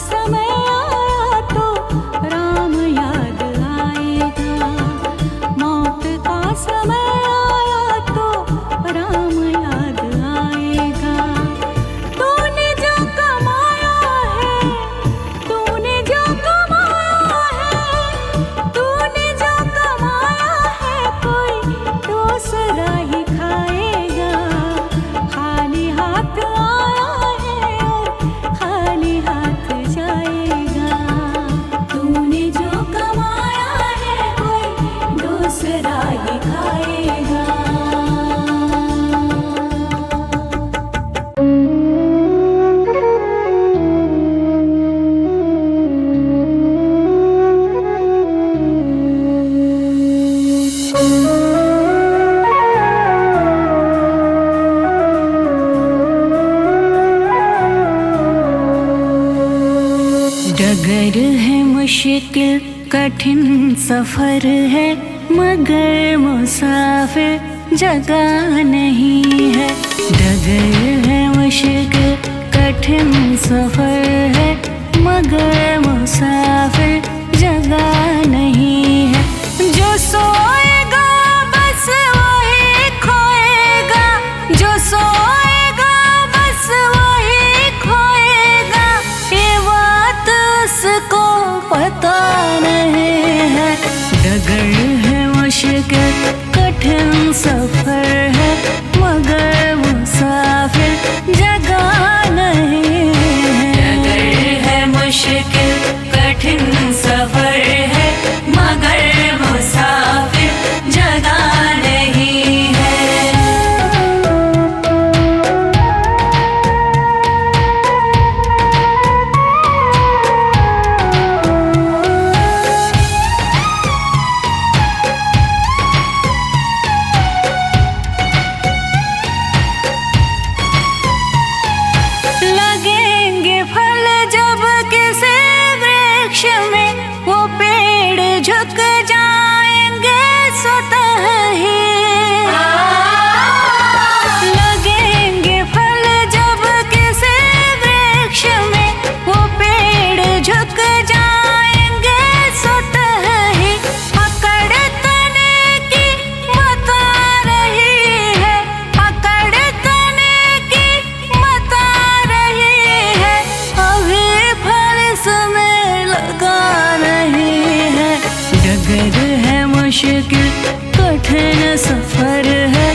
समय आया तो राम याद आएगा। मौत का समय आया तो राम याद आएगा। तूने जो कमाया है, तूने जो कमाया है, तूने जो कमाया है, कोई दूसरा ही खाएगा। खाली हाथ आया है और खाली हाथ जाएगा। तूने जो कमाया है, कोई दूसरा ही खाएगा। डगर है मुश्किल कठिन सफर है, मगर मुसाफिर जगह नहीं है। डगर है मुश्किल कठिन सफर है, मगर मुसाफिर जगह नहीं है। जो सोएगा बस वही खोएगा, जो सोएगा बस वही खोएगा। ये बात उसको पता नहीं है। डगर है मुश्किल कठिन सफर है, मगर मुसाफिर जगह नहीं है। डगर है मुश्किल कठिन सफर है, मगर मुसाफिर जगह नहीं है। लगेंगे फल जब किसी वृक्ष में, वो पेड़ झुक जाएंगे स्वतः ही। लगेंगे फल जब किसी वृक्ष में, वो पेड़ झुक जाएंगे स्वतः ही। पकड़ तने की बता रही है, पकड़ तने की बता रही है। अभी फल इसमें लगा नहीं है। डगर है मुश्किल कठिन सफर है,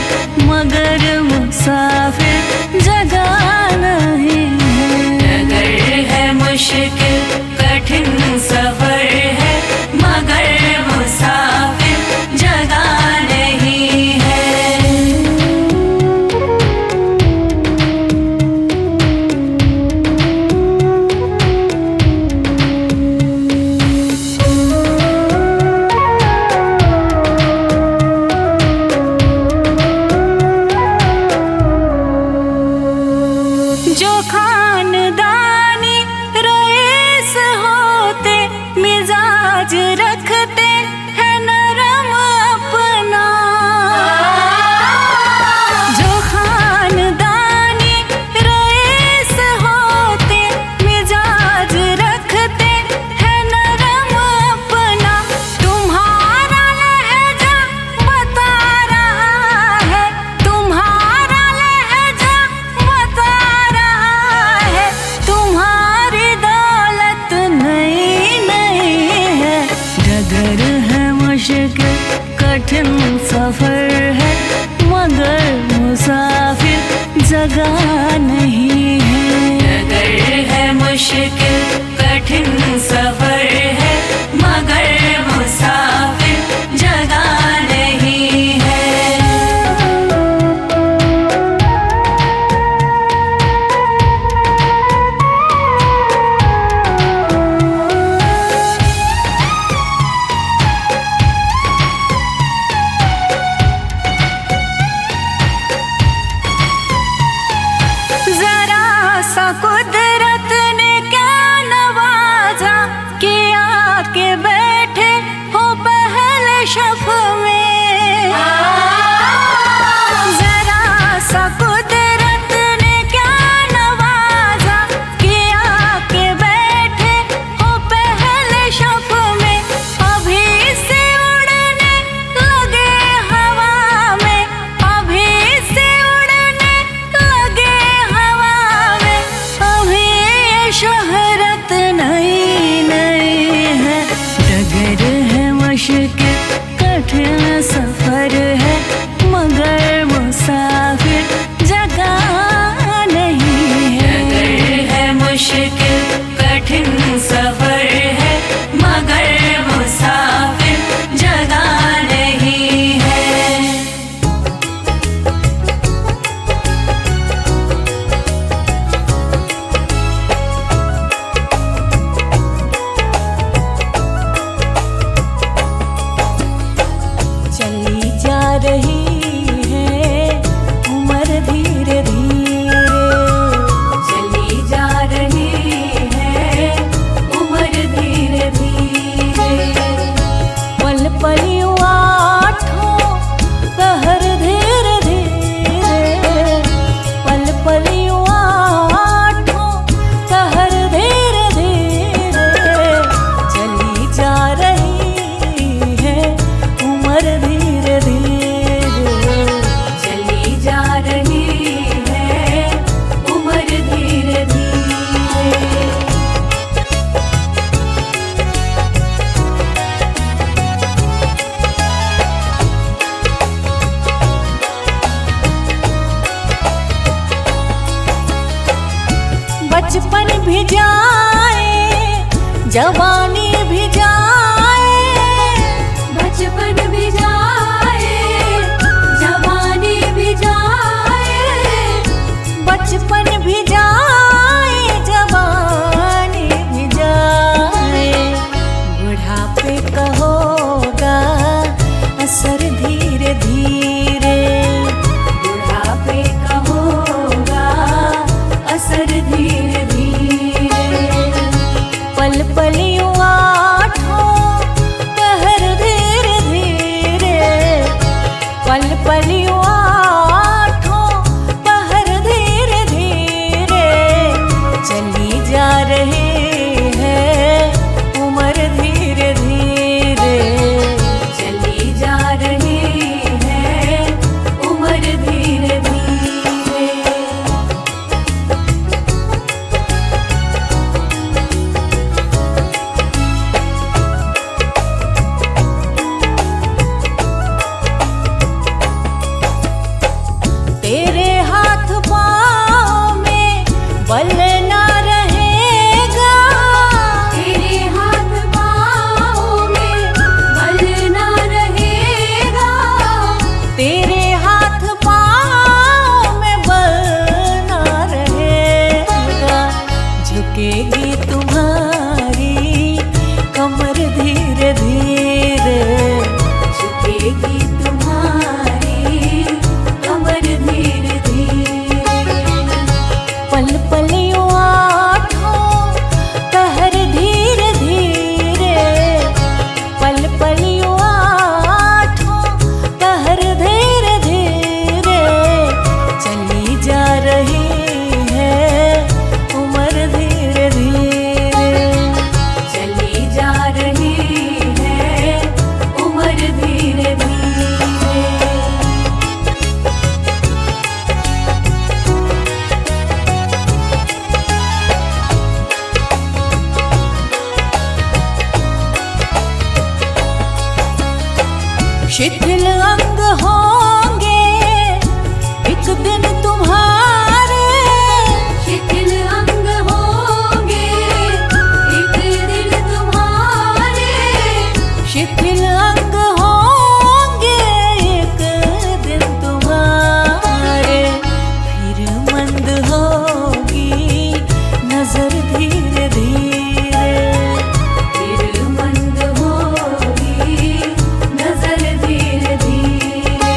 मगर मुसाफिर जगह नहीं है। डगर है मुश्किल कठिन सफर है, मगर मुसाफिर जगह नहीं है। जो खानदानी रईस जवानी भी जाए, बचपन भी जाए, जवानी भी जाए, बचपन भी जाए, जवानी भी जाए। बुढ़ापे का होगा असर धीरे धीरे, बुढ़ापे का होगा असर धीरे धीरे। पल पल यूं आठों पहर धीरे धीरे, पल पल यूं आठों पहर धीरे धीरे। चली जा रही है उम्र धीरे धीरे, चली जा रही है उम्र धीरे धीरे। तेरे हाथ पाँव में बल ना रहेगा, तेरे हाथ पाँव में बल ना रहेगा, तेरे हाथ पाँव में बल ना रहेगा। झुकेगी तुम्हारी कमर धीरे धीरे, झुकेगी तुम्हारी कमर धीरे धीरे। पल पल यूं आठों पहर धीरे धीरे, पल पल यूं आठों पहर धीरे धीरे। चली जा रही है उम्र धीरे धीरे, चली जा रही है उम्र धीरे धीरे। शिथिल अंग होंगे एक दिन तुम्हारे, शिथिल अंग होंगे एक दिन तुम्हारे, शिथिल अंग होंगे एक दिन तुम्हारे। फिर मंद होगी नजर धीरे धीरे, फिर मंद होगी नजर धीरे धीरे।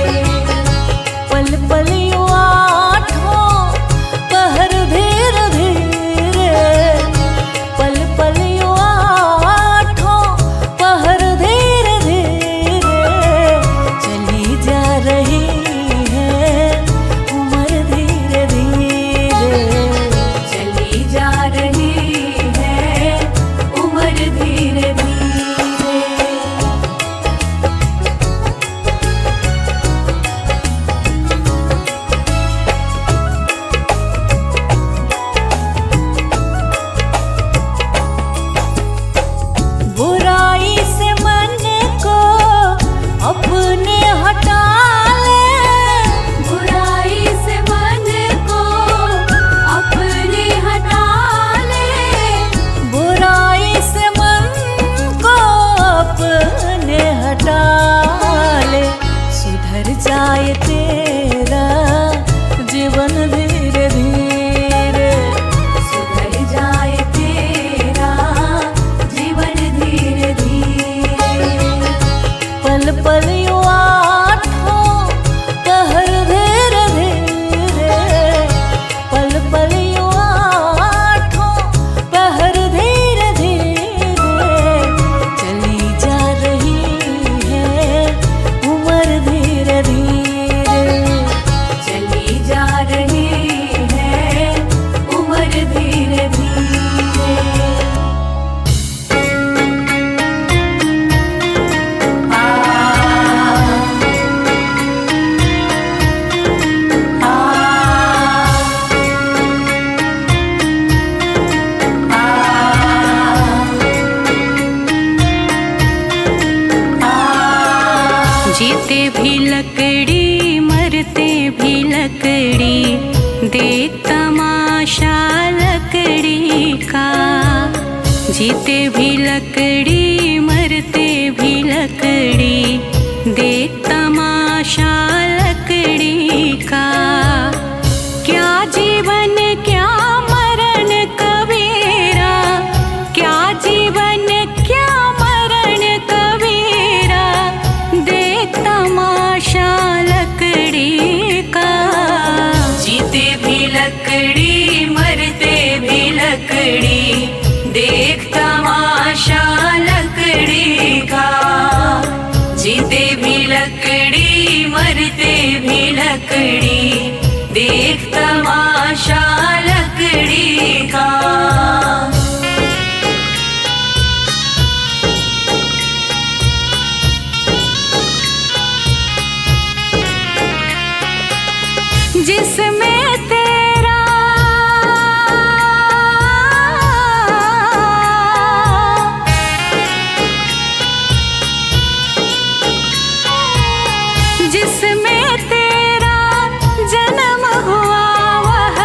पल पल यूं आठों पहर धीरे धीरे, पल पल यूं आठों पहर धीरे धीरे। चली जा रही है उम्र धीरे धीरे, चली जा रही है उम्र धीरे धीरे। बुराई से मन को अपने हटा ले, बुराई से मन को अपने हटा ले, बुराई से मन को अपने हटा ले। सुधर जाए तेरा जीवन धीरे धीरे, सुधर जाए तेरा जीवन धीरे धीरे। पल पल यूं आठों पहर धीरे धीरे, पल पल यूं आठों पहर धीरे धीरे। चली जा रही है उम्र धीरे धीरे, चली जा रही है उम्र धीरे धीरे। जीते भी लकड़ी मरते भी लकड़ी, देख तमाशा लकड़ी का। जीते भी लकड़ी मरते भी लकड़ी, देख तमाशा लकड़ी का। क्या जीवन क्या मरण कबीरा, क्या जीवन क्या मरण कबीरा, देख तमाशा लकड़ी का। जीते भी लकड़ी मरते भी लकड़ी, देख तमाशा लकड़ी का। जीते भी लकड़ी मरते भी लकड़ी, देख तमाशा लकड़ी का। जिसमें तेरा जिसमें तेरा जन्म हुआ, वह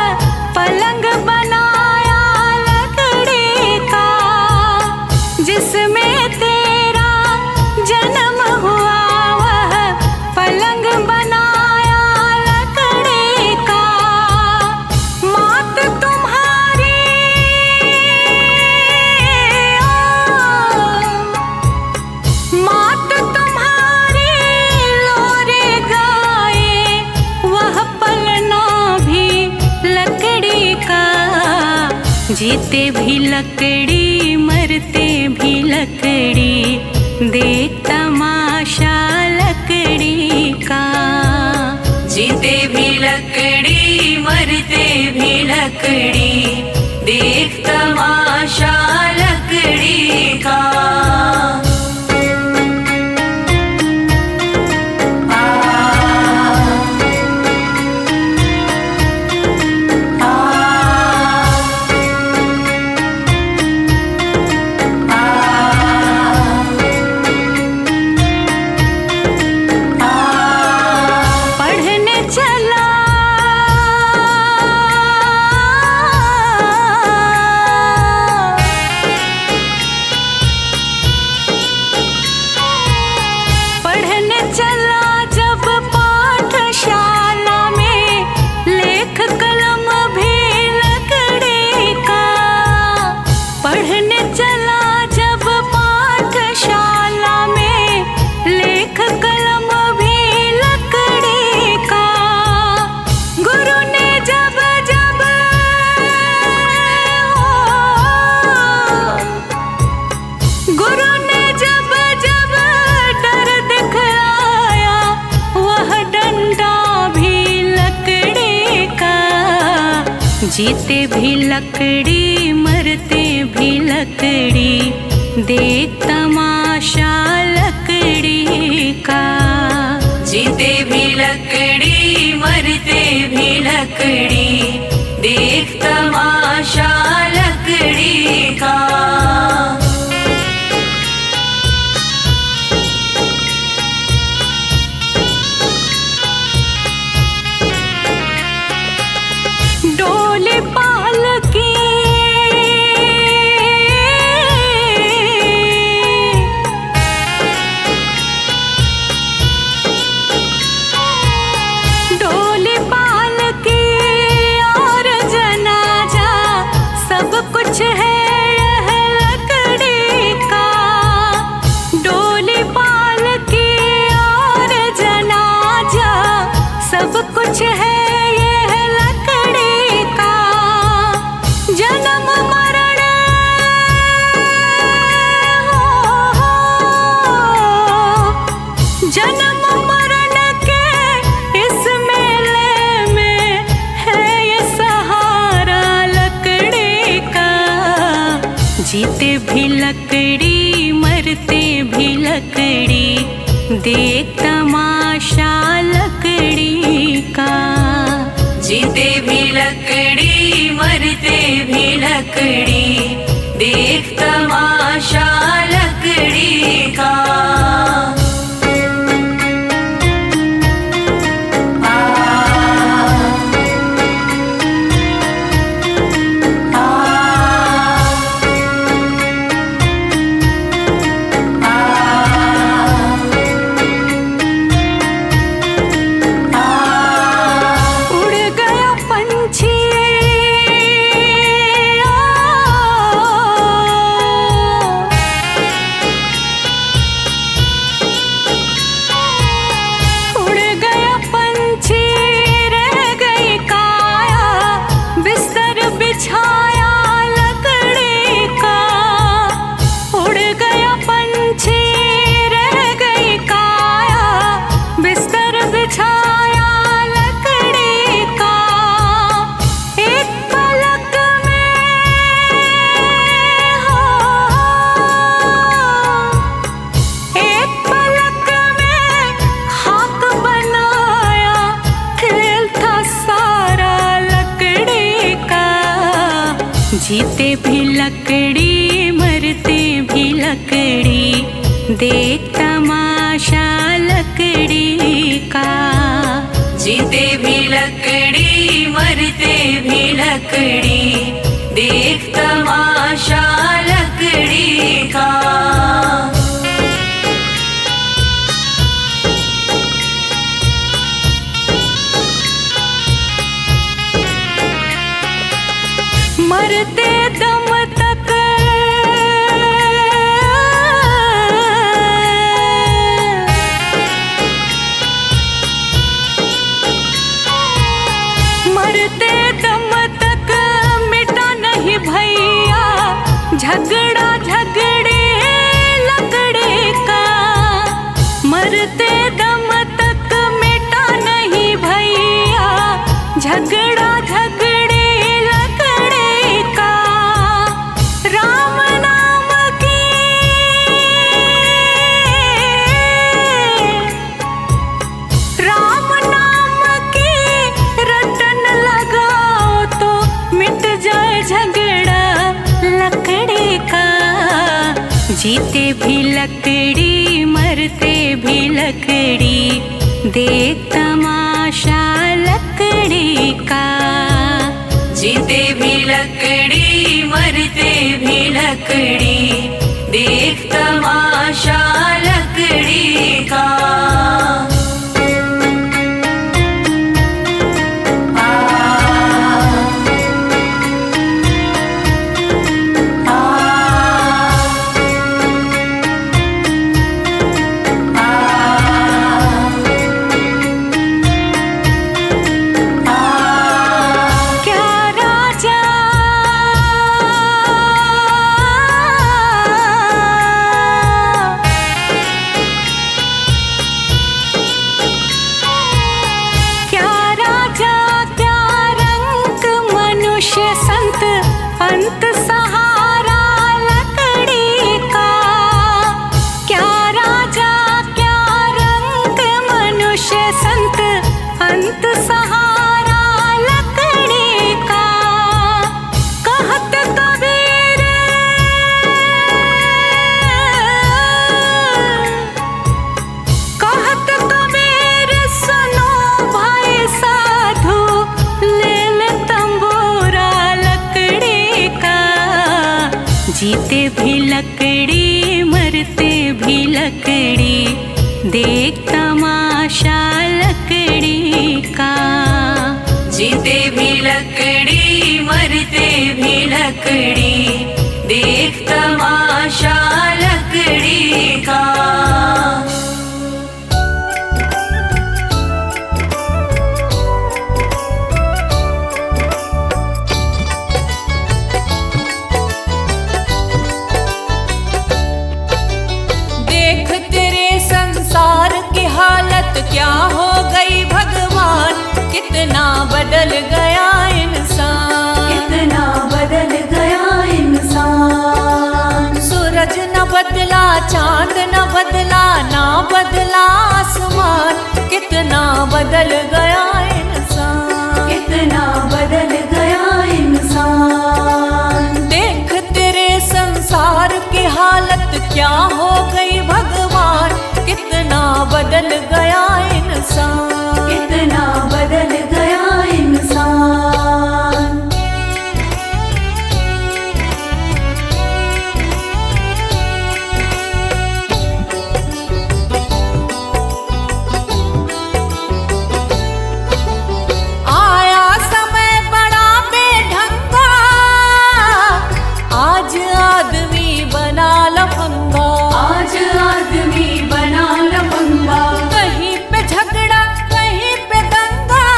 पलंग बनाया लकड़ी का। जिसमें तेरा जन्म हुआ, वह पलंग बनाया लकड़ी का। मात तुम्हारी मात तुम्हारी लोरे गाए, वह पलना भी लकड़ी का। जीते भी लकड़ी मरते भी लकड़ी, देख तमाशा लकड़ी का। जीते भी लकड़ी मरते भी लकड़ी, देख तमाशा लकड़ी का। पढ़ने चला पढ़ने चला जब पाठशाला में, लेख कलम भी लकड़ी का। पढ़ने चला जब पाठशाला में, लेख कलम भी लकड़ी का। गुरु ने जब जब गुरु ने जब जब डर दिखलाया, वह डंडा भी लकड़ी का। जीते भी लकड़ी मरते भी लकड़ी, देख तमाशा लकड़ी का। जीते भी लकड़ी मरते भी लकड़ी, देख तमाशा लकड़ी का। डोली पालकी डोली पालकी और जनाजा, सब कुछ है यह लकड़ी का। डोली पालकी और जनाजा, सब कुछ है यह लकड़ी का। जन्म मरण जन्म मरण के इस मेले में है ये सहारा लकड़ी का। जीते भी लकड़ी मरते भी लकड़ी, देख तमाशा लकड़ी का। जीते भी लकड़ी मरते भी लकड़ी, देख तमाशा लकड़ी का। देख तमाशा लकड़ी का। जीते भी लकड़ी मरते भी लकड़ी, देख तमाशा लकड़ी का। मरते दम तक मरते दम तक मिटा नहीं भैया झगड़ा झगड़े लकड़े का। मरते दम तक मिटा नहीं भैया झगड़ा झगड़े लकड़े का। राम नाम की राम नाम की रटन लगाओ तो मिट जाए झगड़ा लकड़ी का। जीते भी लकड़ी मरते भी लकड़ी, देख तमाशा लकड़ी का। जीते भी लकड़ी मरते भी लकड़ी, देख तमाशा लकड़ी का। अंत सहारा लकड़ी का। क्या राजा क्या रंग मनुष्य संत, अंत सहारा लकड़ी का। कहत कबीर कहत कबीर सुनो भाई साधु, ले ले तंबूरा लकड़ी का। जीते भी लकड़ी मरते भी लकड़ी, देख तमाशा लकड़ी का। जीते भी लकड़ी मरते भी लकड़ी, देख तमाशा लकड़ी का। क्या हो गई भगवान, कितना बदल गया इंसान, कितना बदल गया इंसान। सूरज न बदला चांद न बदला ना बदला आसमान, कितना बदल गया इंसान, कितना बदल गया इंसान। देख तेरे संसार की हालत क्या हो गई भगवान, कितना बदल गया इंसान, कितना बदल गया इंसान। आया समय बड़ा बेढंगा, आज आदमी बना लफंगा, आज आदमी बना लफंगा। कहीं पे झगड़ा कहीं पे दंगा,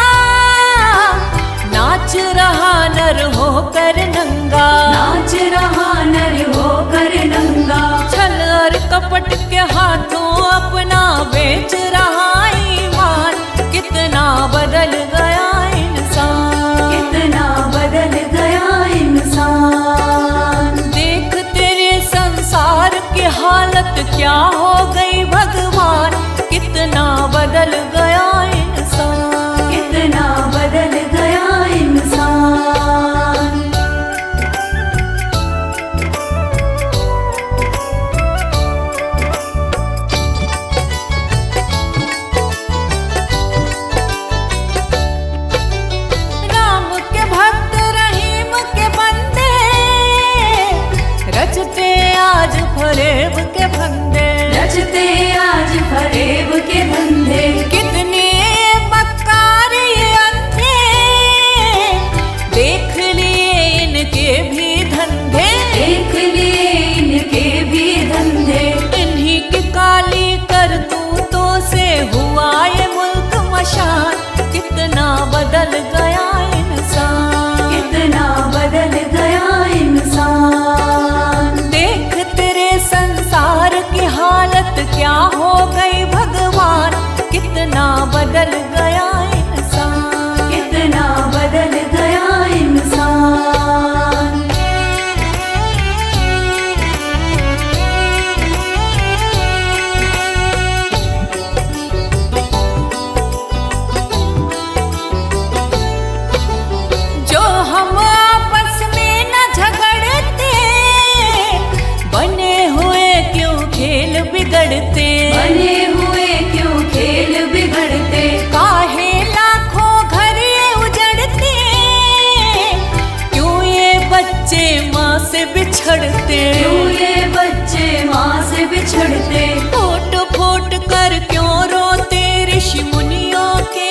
नाच रहा नर होकर नंगा, नाच रहा नर होकर नंगा। छल और कपट के हाथों अपना बेच रहा ईमान, कितना बदल गया इंसान, कितना बदल गया इंसान। देख तेरे संसार की हालत क्या हो गई भगवान, कितना बदल गया इंसान, कितना बदल गया इंसान। फरेब के फंदे, रचते आज फरेब के धंधे। कितने मक्कार ये अंधे, देख लिए इनके भी धंधे, देख लिए इनके भी धंधे। इन्हीं की काली करतूतों से हुआ ये मुल्क मशान, कितना बदल गया इंसान, कितना बदल गया इंसान। देख तेरे संसार की हालत क्या हो गई भगवान, कितना बदल गया इंसान, कितना बदल गया इंसान। जो हम आपस में न झगड़ते, बने हुए क्यों खेल बिगड़ते, बने हुए क्यों खेल बिगड़ते। काहे लाखों घर ये उजड़ते, क्यों ये बच्चे माँ से बिछड़ते, क्यों ये बच्चे माँ से बिछड़ते। फूट फूट कर क्यों रोते ऋषि मुनियों के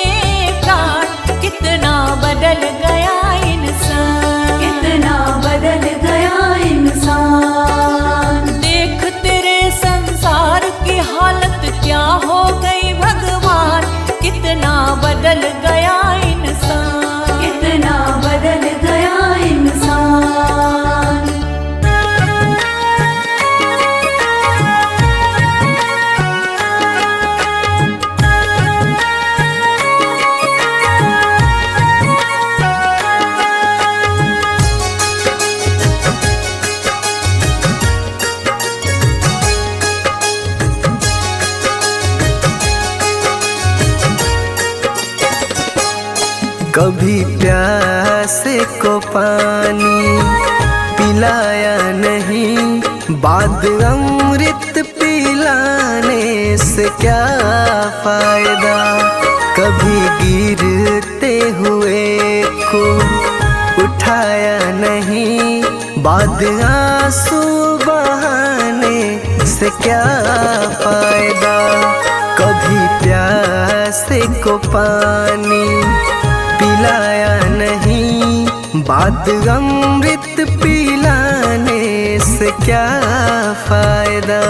प्राण, कितना बदल गया इंसान, कितना बदल गया इंसान। देख तेरे संसार की हालत क्या हो गई भगवान, कितना बदल गया इंसान, कितना बदल गया इंसान। कभी प्यासे को पानी पिलाया नहीं, बाद अमृत पिलाने से क्या फायदा। कभी गिरते हुए को उठाया नहीं, बाद आंसू बहाने से क्या फायदा। कभी प्यासे को पानी पिलाया नहीं, बाद अमृत पिलाने से क्या फायदा।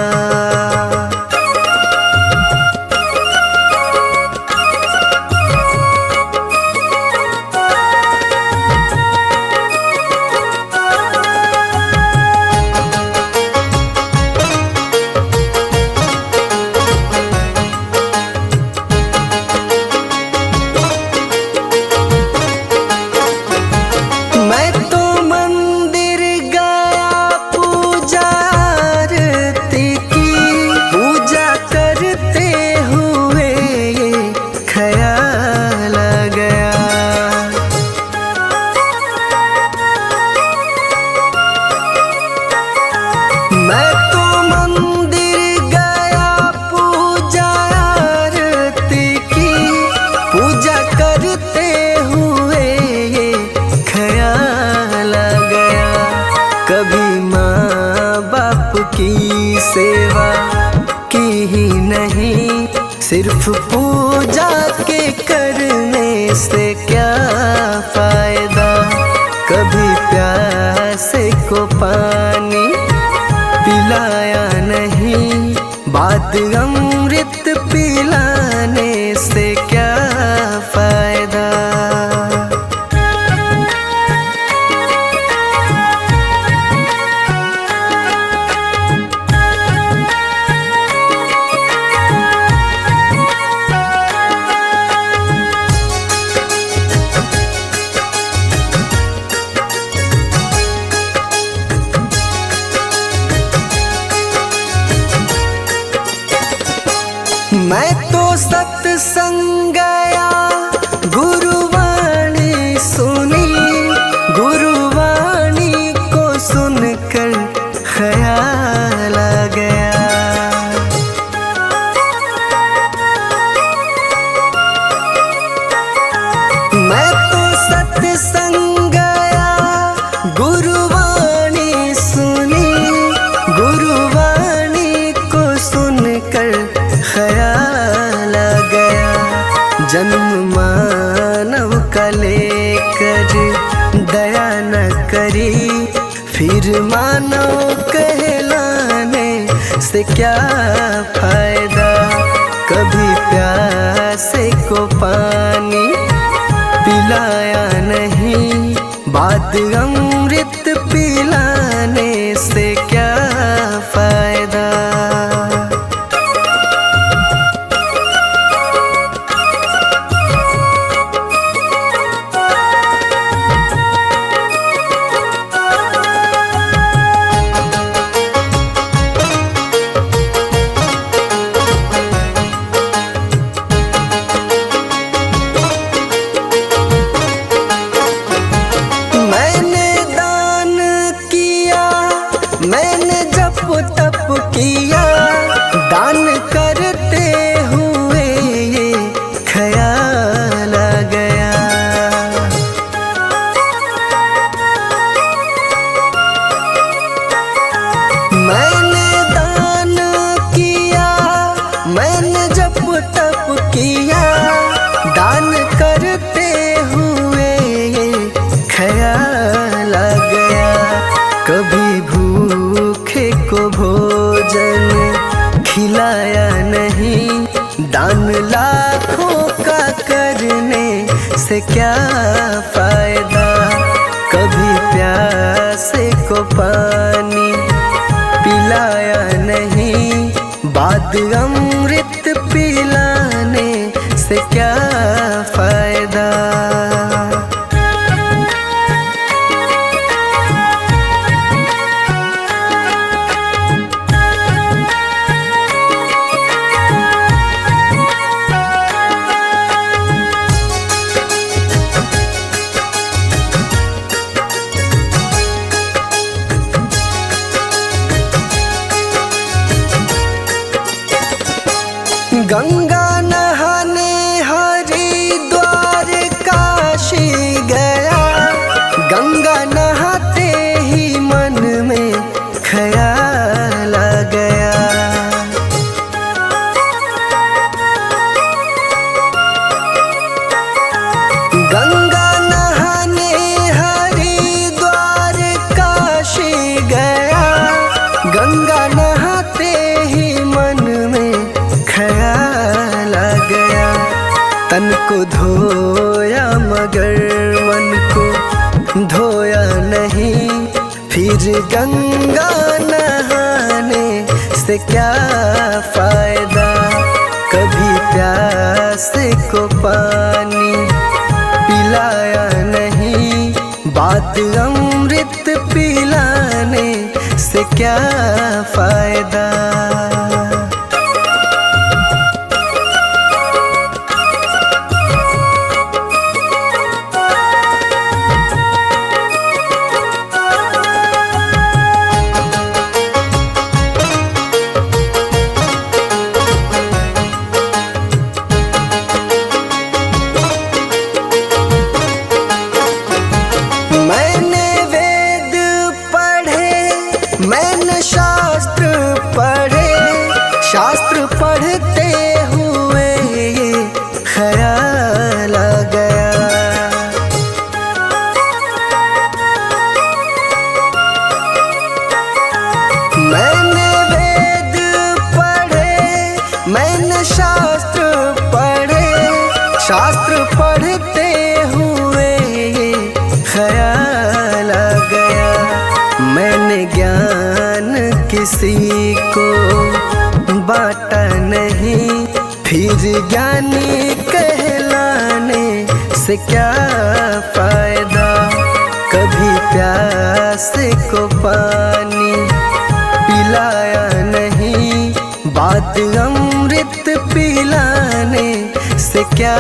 मैं तो मंदिर गया पूजा आरती की, पूजा करते हुए ये ख्याल आ गया। मैं तो मंदिर गया पूजा आरती की, पूजा करते हुए ये ख्याल आ गया। कभी माँ बाप की सेवा की ही नहीं, सिर्फ पूजा के करने से क्या फायदा। कभी प्यासे को पानी पिलाया नहीं, बाद अमृत पिलाने से क्या फायदा। मैं तो सत्संग गया, गुरुवाणी सुनी, गुरुवाणी को सुनकर ख्याल आ गया। मैं तो सत्संग गया, गुरुवाणी सुनी, गुरुवाणी जन्म मानव का लेकर दया न करी, फिर मानव कहलाने से क्या फायदा। कभी प्यासे को पानी पिलाया नहीं, बात अमृत पिलाने से क्या फायदा। मैंने जप तप किया, दान करते हुए ये ख्याल आ गया। मैंने दान किया, मैंने जप तप किया, दान करते हुए ये ख्याल आ गया। कभी भूखे को भोजन खिलाया नहीं, दान लाखों का करने से क्या फायदा। कभी प्यासे को पानी पिलाया नहीं, बात अमृत पिलाने से क्या फायदा। गंगा नहाने हरिद्वार काशी गया, गंगा नहाते ही मन में ख्याल आ गया। गंगा नहाने हरिद्वार काशी गया, गंगा नहाते ही मन में ख्याल आ गया। तन को धोया मगर मन को धोया नहीं, फिर गंगा नहाने से क्या फायदा। कभी प्यासे को पानी पिलाया नहीं, बात अमृत पिलाने से क्या फायदा। मैंने शास्त्र पढ़े, शास्त्र पढ़ते हुए ये ख्याल आ गया। मैंने वेद पढ़े, मैंने शास्त्र पढ़े, शास्त्र पढ़ते हुए ये ख्याल आ गया। मैंने ज्ञान किसी को बांटा नहीं, फिर ज्ञानी कहलाने से क्या फायदा। कभी प्यासे को पानी पिलाया नहीं, बात अमृत पिलाने से क्या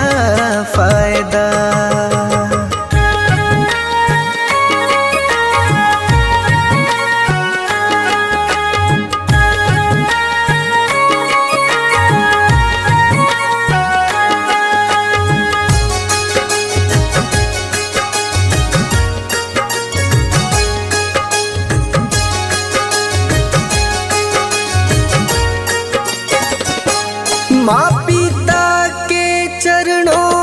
फायदा। माँ पिता के चरणों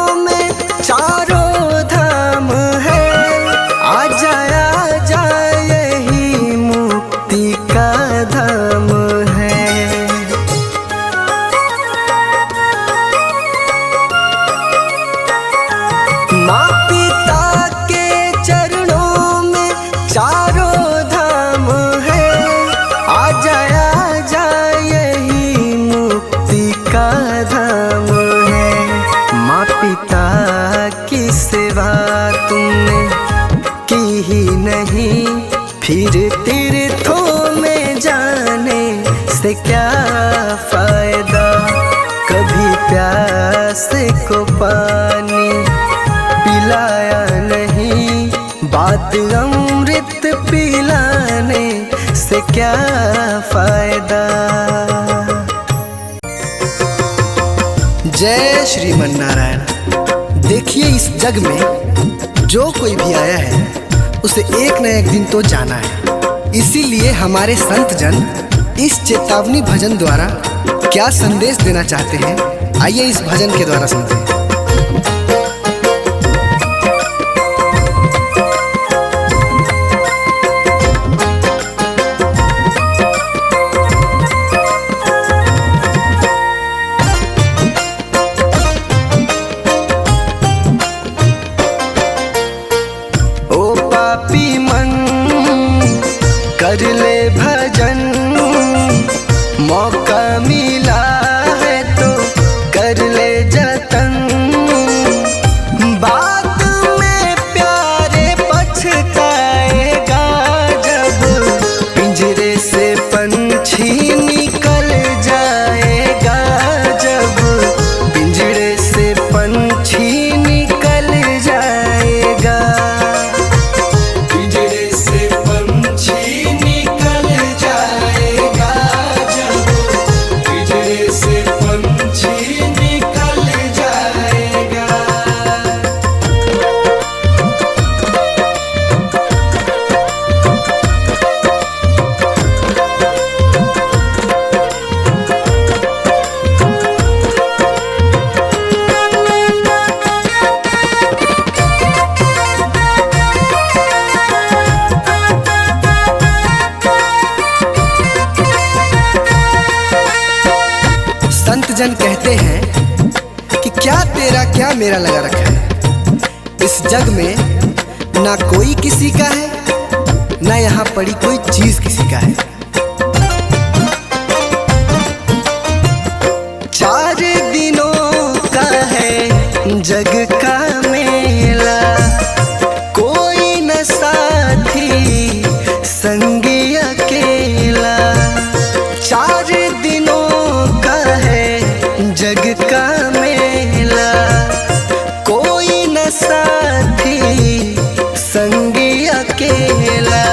से क्या फायदा। कभी प्यास को पानी पिलाया नहीं, बात अमृत पिलाने से क्या फायदा। जय श्रीमन नारायण। देखिए, इस जग में जो कोई भी आया है उसे एक न एक दिन तो जाना है। इसीलिए हमारे संत जन इस चेतावनी भजन द्वारा क्या संदेश देना चाहते हैं, आइए इस भजन के द्वारा सुनते हैं। पापी मन कर ले भजन, मौका मिला है तो कर ले जतन। बाद में प्यारे पछताएगा जब पिंजरे से पंछी निकल जाएगा। जब पिंजरे से पंछी निकल जाएगा। संत जन कहते हैं कि क्या तेरा क्या मेरा लगा रखा है। इस जग में ना कोई किसी का है, ना यहाँ पड़ी कोई चीज किसी का है। 4 दिनों का है जग का मेला, कोई न साथी संगी अकेला। 4 दिनों का है जग का मेला, कोई न साथी संगी अकेला।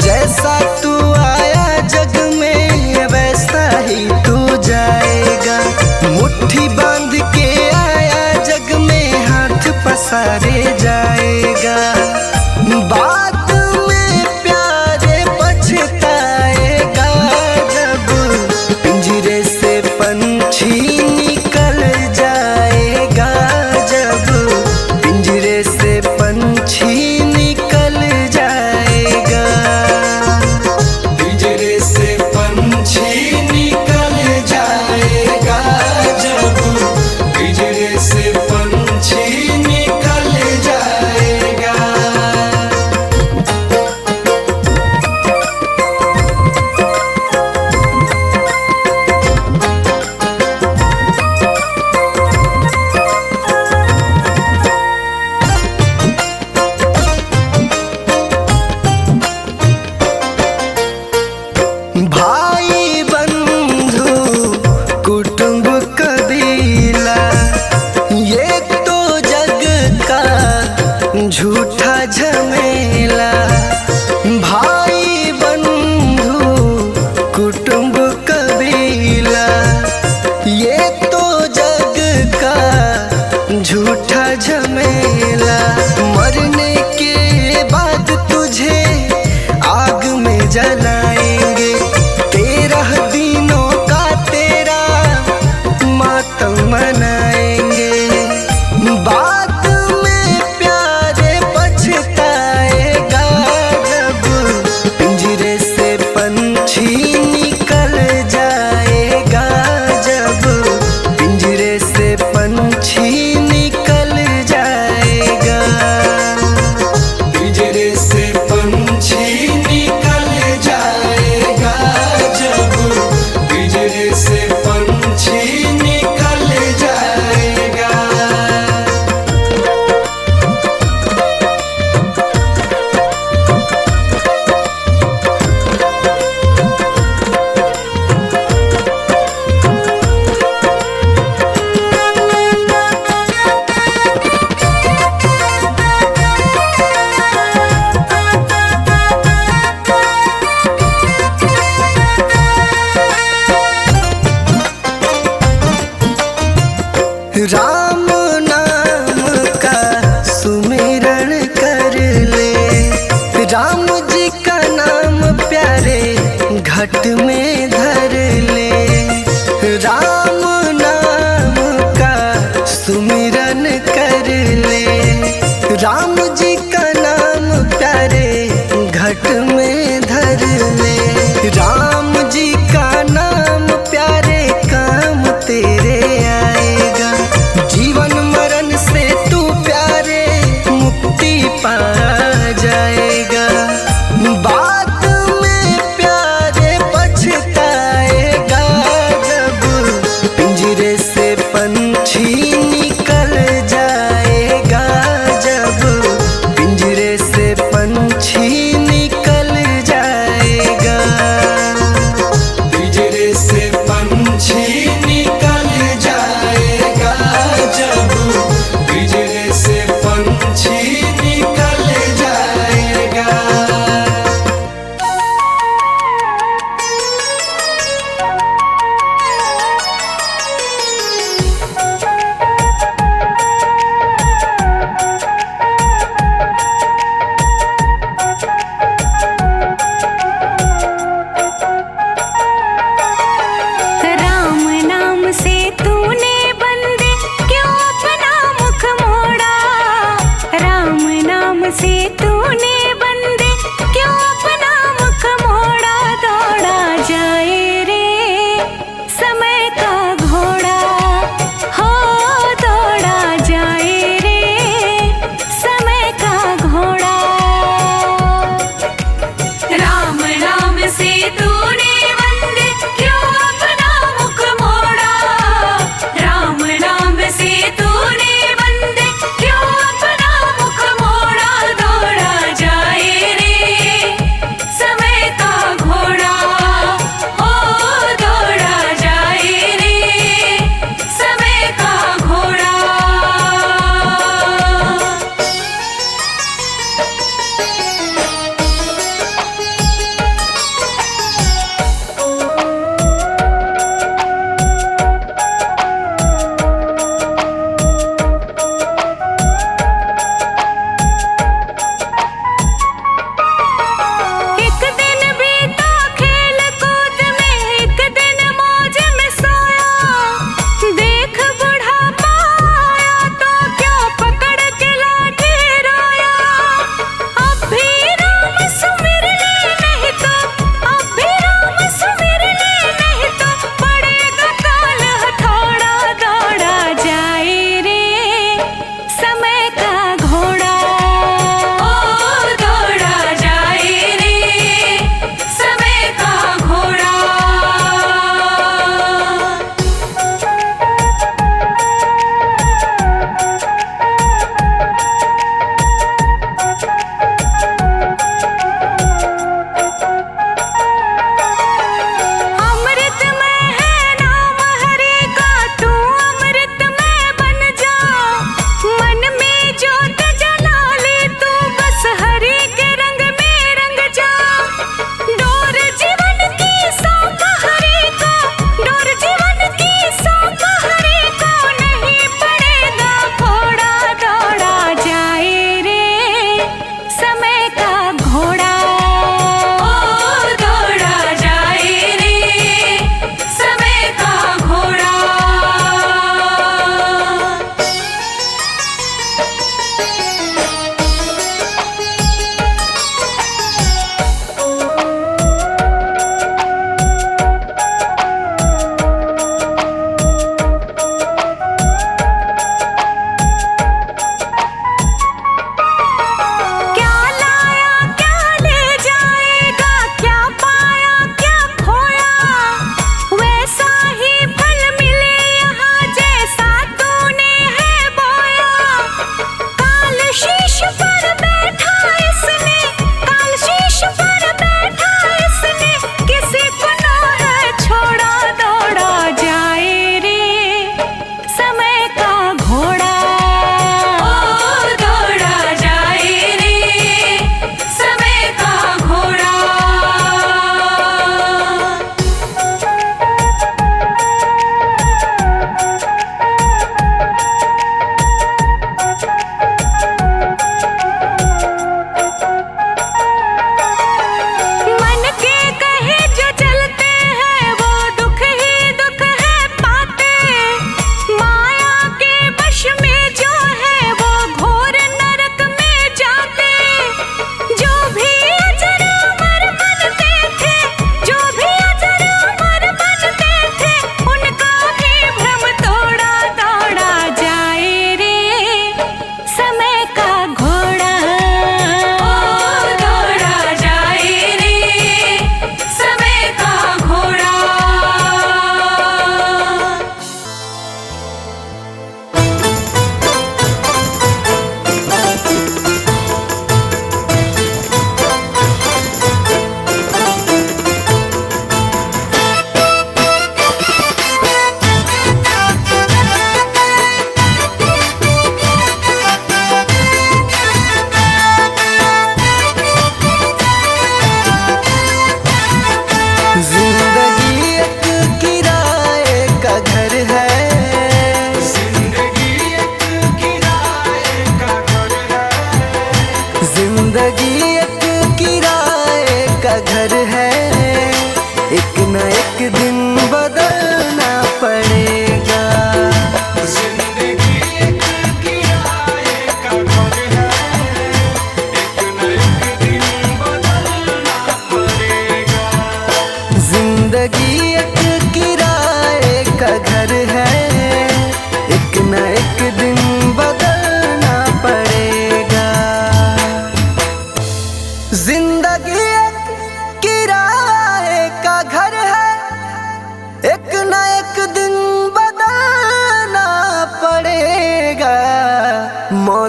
जैसा तू आया जग में वैसा ही तू जाएगा। मुट्ठी बांध के आया जग में हाथ पसारे जाएगा। बाद में प्यारे पछताएगा जब पिंजरे से पंछी निकल जाएगा। जब पिंजरे से पंछी निकल जाएगा। पिंजरे से पंछी निकल जाएगा। जब पिंजरे से पंछी निकल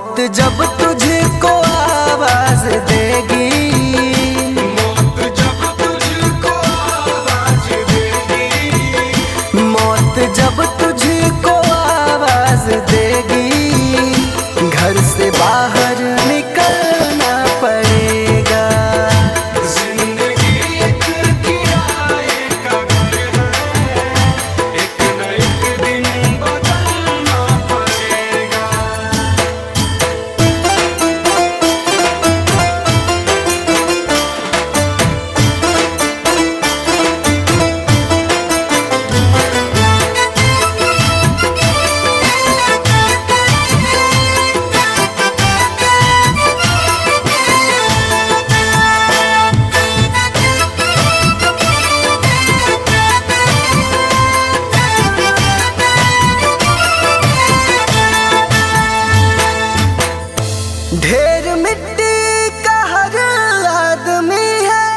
मौत जब तुझको आवाज देगी, मौत जब तुझको आवाज देगी, मौत जब तुझको आवाज देगी, घर से बाहर निकलना पड़ेगा। जिंदगी एक किराए का घर है, एक न एक दिन बदलना पड़ेगा। ढेर मिट्टी का हर आदमी है,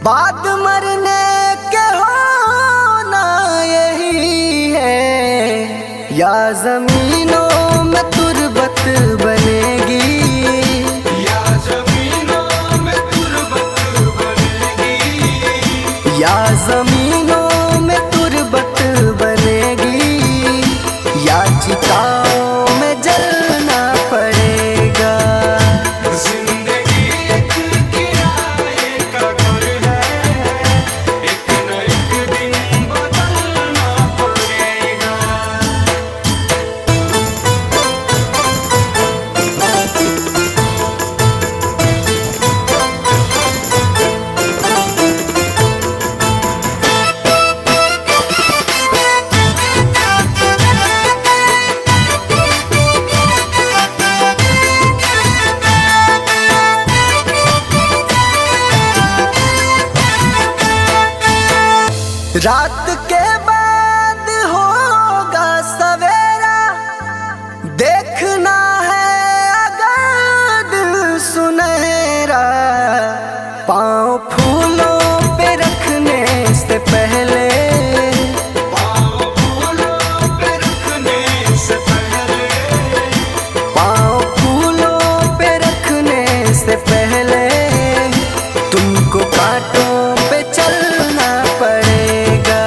बाद मरने के होना यही है। या जमीनों में तुरबत बनेगी, या जमीनों में तुरबत बनेगी, या जमीनों में तुरबत बनेगी, या चिताओं में जलना पड़ेगा। जिंदगी एक किराए का घर है, एक न एक दिन बदलना पड़ेगा। रात के बाद होगा सवेरा, देखना है अगर दिल सुनहरा। पाँव फूलों पे रखने से पहले, पाँव फूलों पे रखने से पहले, पाँव फूलों पे रखने से पहले, तुमको कांटों पे चलना पड़ेगा।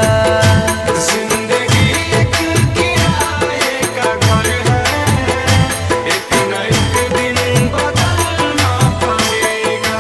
जिंदगी एक किराए का घर है, एक न एक दिन बदलना पड़ेगा।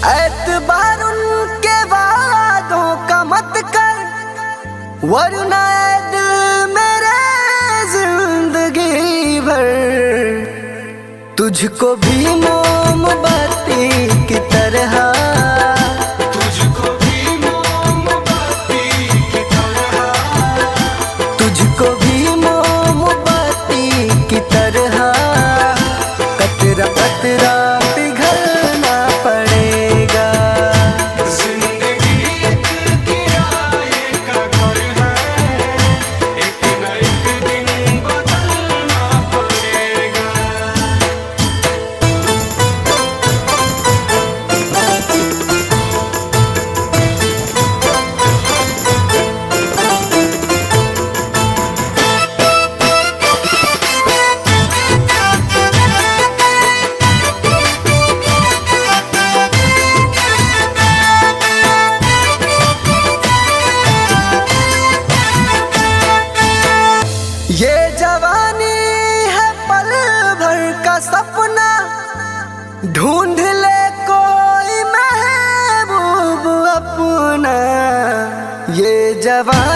एतबार उनके वादों का मत कर, वरना ऐ दिल मेरे जिंदगी भर तुझको भी मोमबत्ती की तरह, तुझको भी मोमबत्ती की तरह, तुझको भी मोमबत्ती की तरह, कतरा कतरा पिघलना पड़ेगा। जिंदगी एक किराए का घर है, एक न एक दिन बदलना पड़ेगा। ये जवानी है पल भर का सपना, ढूंढ ले कोई महबूब अपना। ये जवानी